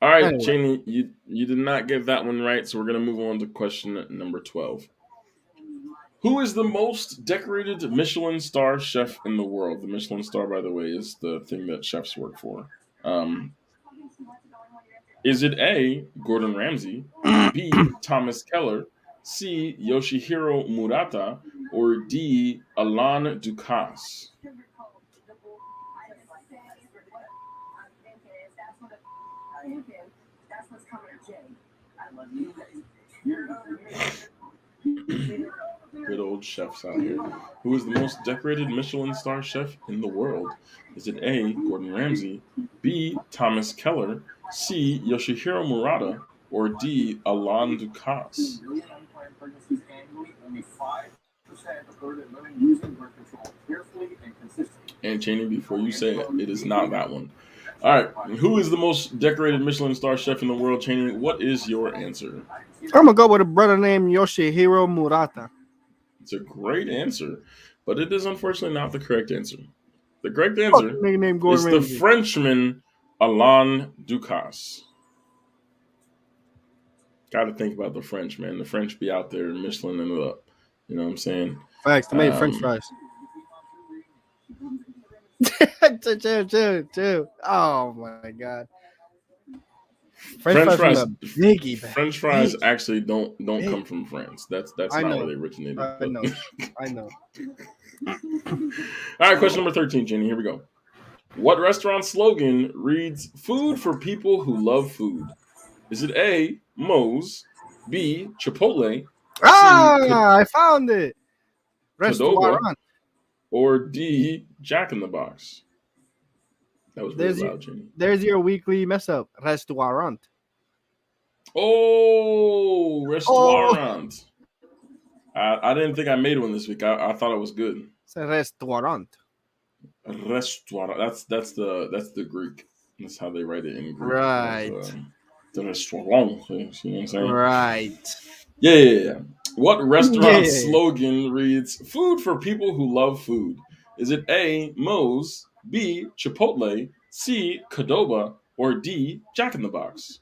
All right, Channy, you did not get that one right, so we're gonna move on to question number 12. Who is the most decorated Michelin Star chef in the world? The Michelin Star, by the way, is the thing that chefs work for. Is it A, Gordon Ramsay, B, Thomas Keller, C, Yoshihiro Murata, or D, Alain Ducasse? Good old chefs out here. Who is the most decorated Michelin Star chef in the world? Is it A, Gordon Ramsay, B, Thomas Keller, C, Yoshihiro Murata, or D, Alain Ducasse? And Chaney, before you say it, it is not that one. All right. Who is the most decorated Michelin star chef in the world, Chaney? What is your answer? I'm gonna go with a brother named Yoshihiro Murata. It's a great answer, but it is unfortunately not the correct answer. The correct Fuck answer a nigga named Gordon is the Ramsay. Frenchman Alain Ducasse. Got to think about the French, man. The French be out there Michelin it up. You know what I'm saying? Facts. They made French fries. chill. Oh my god. French fries. From the biggie bag. French fries actually don't come from France. That's I not know. where they originated. I know. I know. All right, question number 13, Jenny. Here we go. What restaurant slogan reads "Food for people who love food"? Is it A, Moe's, B, Chipotle, I found it. Qdoba, Restaurant. or D, Jack in the Box? That was really loud, Jenny. There's your weekly mess up. Restaurant. Oh, restaurant. I didn't think I made one this week. I thought it was good. It's a restaurant. Restaurant. That's the Greek. That's how they write it in Greek. Right. The restaurant. You know what I'm saying? Right. Yeah. What restaurant slogan reads "Food for people who love food"? Is it A, Moe's, B, Chipotle, C, Qdoba, or D, Jack in the Box?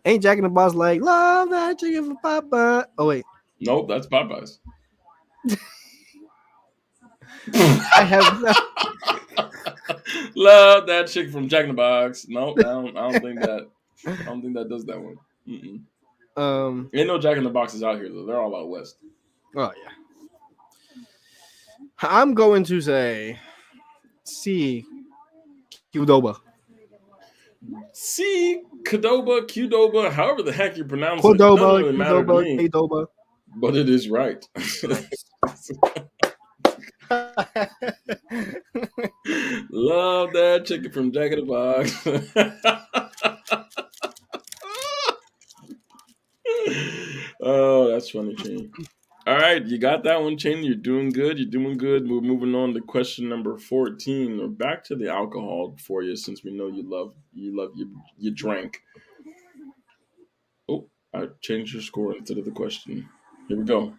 Ain't Jack in the Box like love that chicken for Papa? Oh wait. Nope, that's Popeyes. I have not. Love that chicken from Jack in the Box. Nope, I don't think that. I don't think that does that one. Ain't no Jack in the Boxes out here though. They're all out west. Oh yeah. I'm going to say C, Qdoba. C, Qdoba, however the heck you pronounce it. Doesn't really matter to me. Qdoba. But it is right. Love that chicken from Jack in the Box. Oh, that's funny, Shane. All right, you got that one, Chaney. You're doing good. We're moving on to question number 14. We're back to the alcohol for you, since we know you drank. Oh, I changed your score instead of the question. Here we go.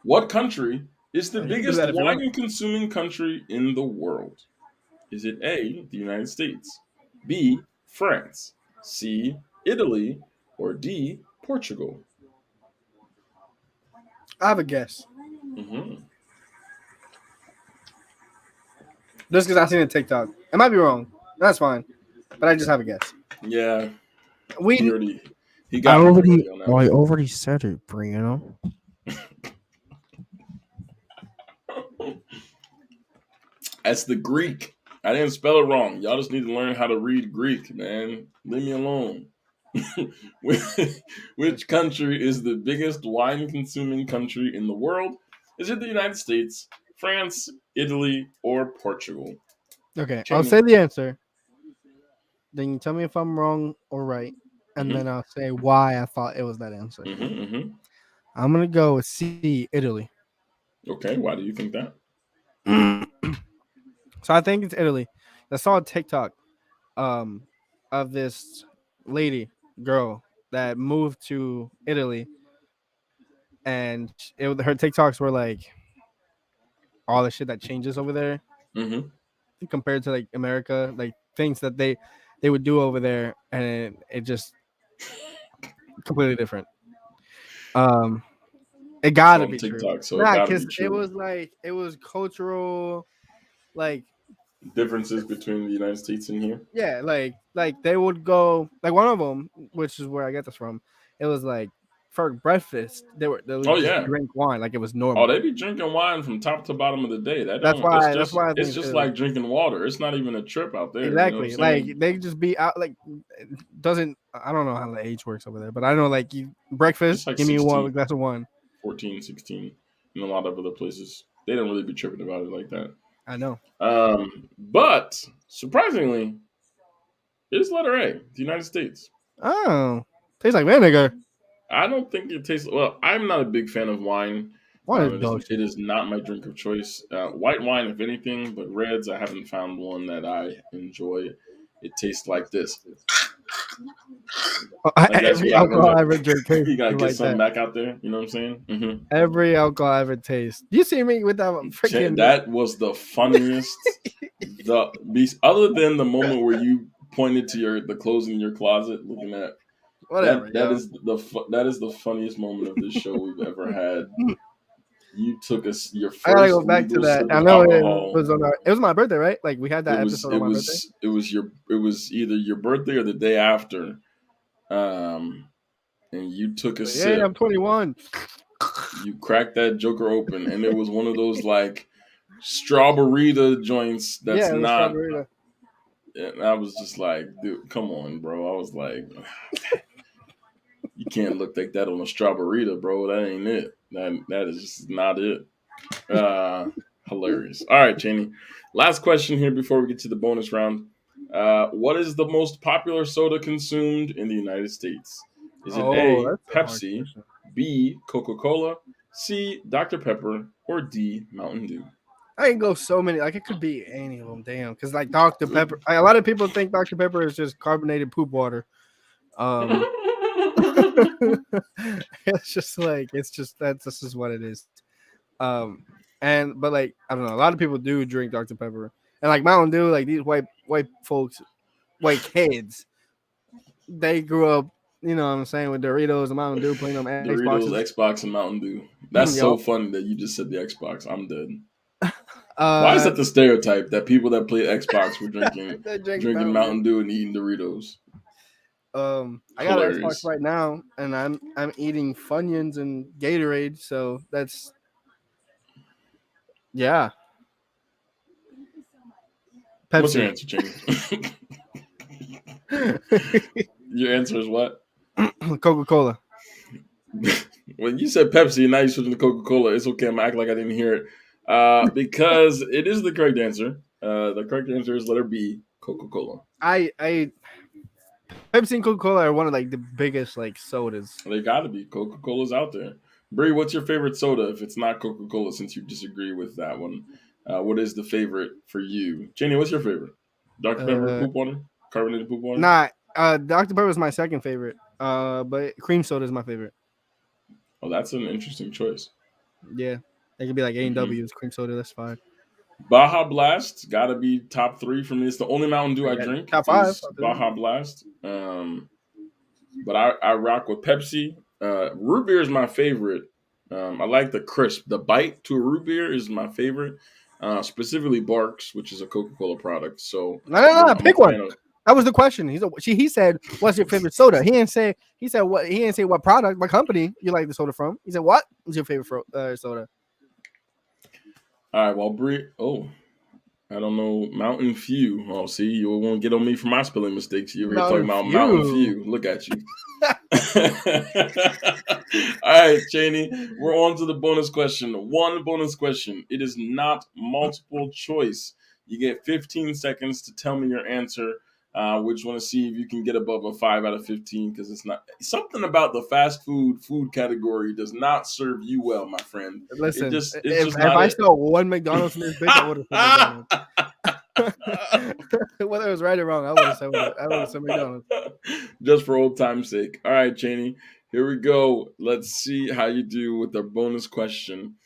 What country is the biggest wine-consuming country in the world? Is it A, the United States, B, France, C, Italy, or D, Portugal? I have a guess. Mm-hmm. Just because I've seen a TikTok. I might be wrong. That's fine. But I just have a guess. Yeah. He got I already said it, Brianna. That's the Greek. I didn't spell it wrong. Y'all just need to learn how to read Greek, man. Leave me alone. Which country is the biggest wine-consuming country in the world? Is it the United States, France, Italy, or Portugal? Okay, I'll say the answer. Then you tell me if I'm wrong or right, and then I'll say why I thought it was that answer. I'm gonna go with C, Italy. Okay, why do you think that? So I think it's Italy. I saw a TikTok of this girl that moved to Italy, and her TikToks were like all the shit that changes over there compared to like America, like things that they would do over there, and it just completely different. It gotta be TikTok, true. So because it was cultural, like differences between the United States and here. Yeah, like they would go like one of them, which is where I get this from. It was like for breakfast they would drink wine like it was normal. Oh, they be drinking wine from top to bottom of the day. That's why it's just like drinking water. It's not even a trip out there. Exactly. You know like they just be out like doesn't. I don't know how the age works over there, but I know like you breakfast. Like give 16, me one glass of wine. 14, 16 in a lot of other places. They don't really be tripping about it like that. I know. But surprisingly, it's letter A, the United States. Oh, tastes like vinegar. I don't think it tastes well. I'm not a big fan of wine. It is not my drink of choice. White wine, if anything, but reds, I haven't found one that I enjoy. It tastes like this. Like Every alcohol I ever drink tastes you gotta get like something that. back out there. You know what I'm saying? Mm-hmm. Every alcohol I ever taste. You see me with that freaking. That was the funniest. Other than the moment where you pointed to the clothes in your closet, looking at Whatever. that is the funniest moment of this show we've ever had. You took your first. I gotta go back to that. I know alcohol. it was my birthday, right? Like we had that episode on my birthday. It was either your birthday or the day after. And you took a sip. Yeah, I'm 21. You cracked that joker open, and it was one of those like strawberry joints. That's not. And I was just like, dude, come on, bro. I was like, you can't look like that on a strawberry, bro. That ain't it. That is just not it. Hilarious. All right, Channy. Last question here before we get to the bonus round. What is the most popular soda consumed in the United States? Is it A, Pepsi, B, Coca-Cola, C, Dr. Pepper, or D, Mountain Dew? I can go so many. Like it could be any of them. Damn, because like Dr. Pepper. A lot of people think Dr. Pepper is just carbonated poop water. It's just that's just what it is. But like I don't know. A lot of people do drink Dr. Pepper, and like Mountain Dew. Like these white folks, white kids, they grew up. You know what I'm saying, with Doritos and Mountain Dew playing them Doritos, Xbox, and Mountain Dew. That's so funny that you just said the Xbox. I'm dead. Why is that the stereotype that people that play Xbox were drinking Mountain Dew and eating Doritos? I got an Xbox right now, and I'm eating Funyuns and Gatorade, so that's yeah. Pepsi. What's your answer, Channy? Your answer is what? Coca-Cola. When you said Pepsi and now you're switching to Coca-Cola, it's okay. I'm acting like I didn't hear it. Because it is the correct answer. The correct answer is letter B, Coca-Cola. Pepsi and Coca-Cola are one of like the biggest like sodas. They gotta be. Coca-Cola's out there. Bree, what's your favorite soda if it's not Coca-Cola, since you disagree with that one? What is the favorite for you? Jenny, what's your favorite? Dr. Pepper poop water? Carbonated poop water? Nah, Dr. Pepper is my second favorite. But cream soda is my favorite. Oh, that's an interesting choice. Yeah. It could be like A&W's cream soda, that's fine. Baja Blast gotta be top 3 for me. It's the only Mountain Dew I drink. Top 5. Baja Blast. But I rock with Pepsi. Root beer is my favorite. I like the crisp. The bite to a root beer is my favorite. Specifically Barks, which is a Coca-Cola product. So no, pick one. That was the question. He said, "What's your favorite soda?" He didn't say what. He didn't say what product, what company you like the soda from. He said, "What was your favorite soda?" All right. Well, Bree. Oh, I don't know. Mountain Few. Oh, see, you won't get on me for my spelling mistakes. You were talking about Mountain Few. Look at you. All right, Chaney. We're on to the bonus question. One bonus question. It is not multiple choice. You get 15 seconds to tell me your answer. We just want to see if you can get above a 5 out of 15, because it's not something about the fast food category does not serve you well, my friend. Listen, if I saw one McDonald's in this bitch, I would have said McDonald's. Whether it was right or wrong, I would have said McDonald's. Just for old time's sake. All right, Chaney, here we go. Let's see how you do with our bonus question.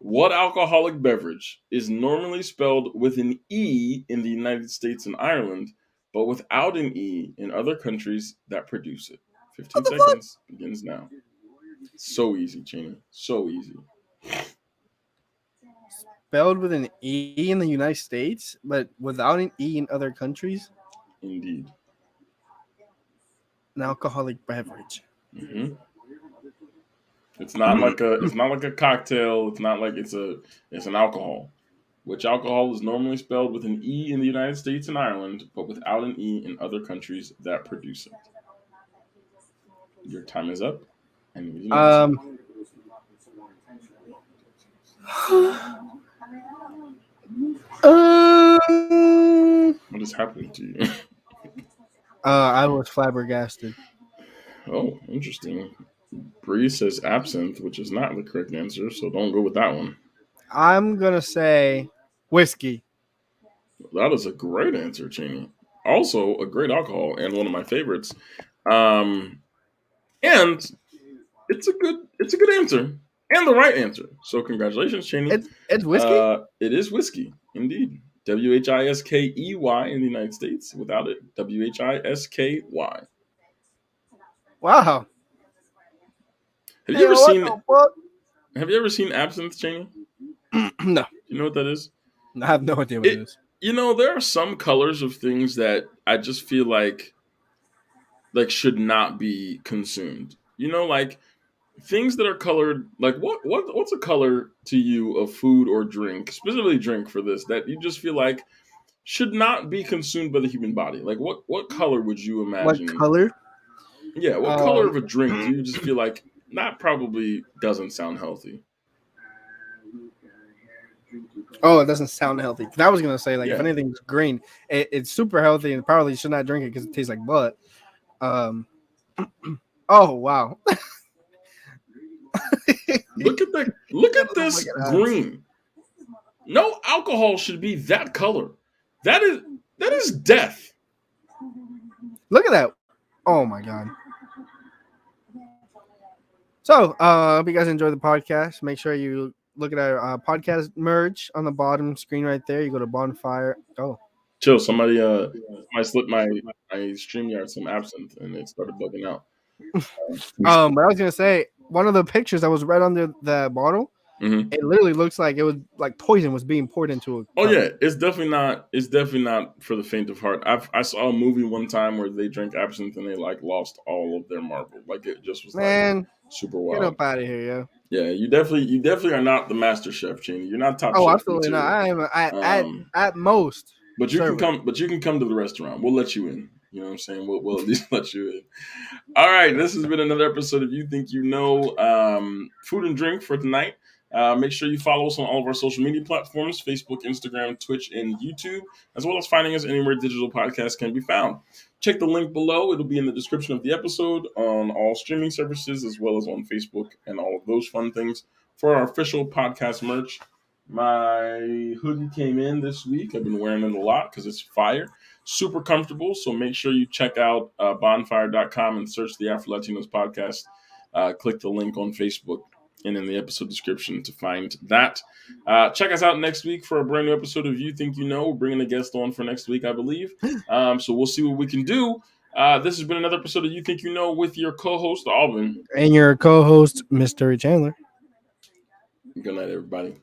What alcoholic beverage is normally spelled with an E in the United States and Ireland, but without an E in other countries that produce it? 15 seconds begins now. So easy, Chaney. So easy. Spelled with an E in the United States, but without an E in other countries? Indeed. An alcoholic beverage. Mm-hmm. It's not like a cocktail. It's not like it's an alcohol. Which alcohol is normally spelled with an E in the United States and Ireland, but without an E in other countries that produce it? Your time is up. What is happening to you? I was flabbergasted. Oh, interesting. Bree says absinthe, which is not the correct answer, so don't go with that one. I'm gonna say whiskey. That is a great answer, Channy. Also, a great alcohol and one of my favorites. And it's a good answer and the right answer. So congratulations, Channy. It's whiskey. It is whiskey, indeed. WHISKEY in the United States. Without it, WHISKY. Wow. Have you ever what seen? the fuck? Have you ever seen absinthe, Channy? No, You know what that is? I have no idea what it is. You know, there are some colors of things that I just feel like should not be consumed. You know, like things that are colored. Like what's a color to you of food or drink, specifically drink for this, that you just feel like should not be consumed by the human body? Like what color would you imagine? What color? Yeah, what color of a drink do you just feel like that probably doesn't sound healthy? Oh, it doesn't sound healthy. I was gonna say, like, Yeah. if anything's green, it's super healthy and probably should not drink it because it tastes like butt. Oh wow! Look at that! Look at this green. No alcohol should be that color. That is death. Look at that! Oh my god! So, hope you guys enjoyed the podcast. Make sure you look at our podcast merch on the bottom screen right there. You go to Bonfire. Oh, Chill. Somebody slipped my StreamYard some absinthe and it started bugging out. but I was gonna say one of the pictures that was right under the bottle. Mm-hmm. It literally looks like it was like poison was being poured into it. Oh yeah, it's definitely not for the faint of heart. I saw a movie one time where they drank absinthe and they like lost all of their marble. Like it just was like super wild. Get up out of here, Yeah, you definitely are not the master chef, Channy. You're not top chef. Oh, absolutely not. I am at most. But you can come. But you can come to the restaurant. We'll let you in. You know what I'm saying? We'll at least let you in. All right, this has been another episode of You Think You Know, food and drink for tonight. Make sure you follow us on all of our social media platforms: Facebook, Instagram, Twitch, and YouTube, as well as finding us anywhere digital podcasts can be found. Check the link below. It'll be in the description of the episode on all streaming services, as well as on Facebook and all of those fun things for our official podcast merch. My hoodie came in this week. I've been wearing it a lot because it's fire. Super comfortable. So make sure you check out bonfire.com and search the Afro Latinos podcast. Click the link on Facebook and in the episode description to find that. Check us out next week for a brand new episode of You Think You Know. We're bringing a guest on for next week, I believe. So we'll see what we can do. This has been another episode of You Think You Know with your co-host, Alvin. And your co-host, Mystery Chandler. Good night, everybody.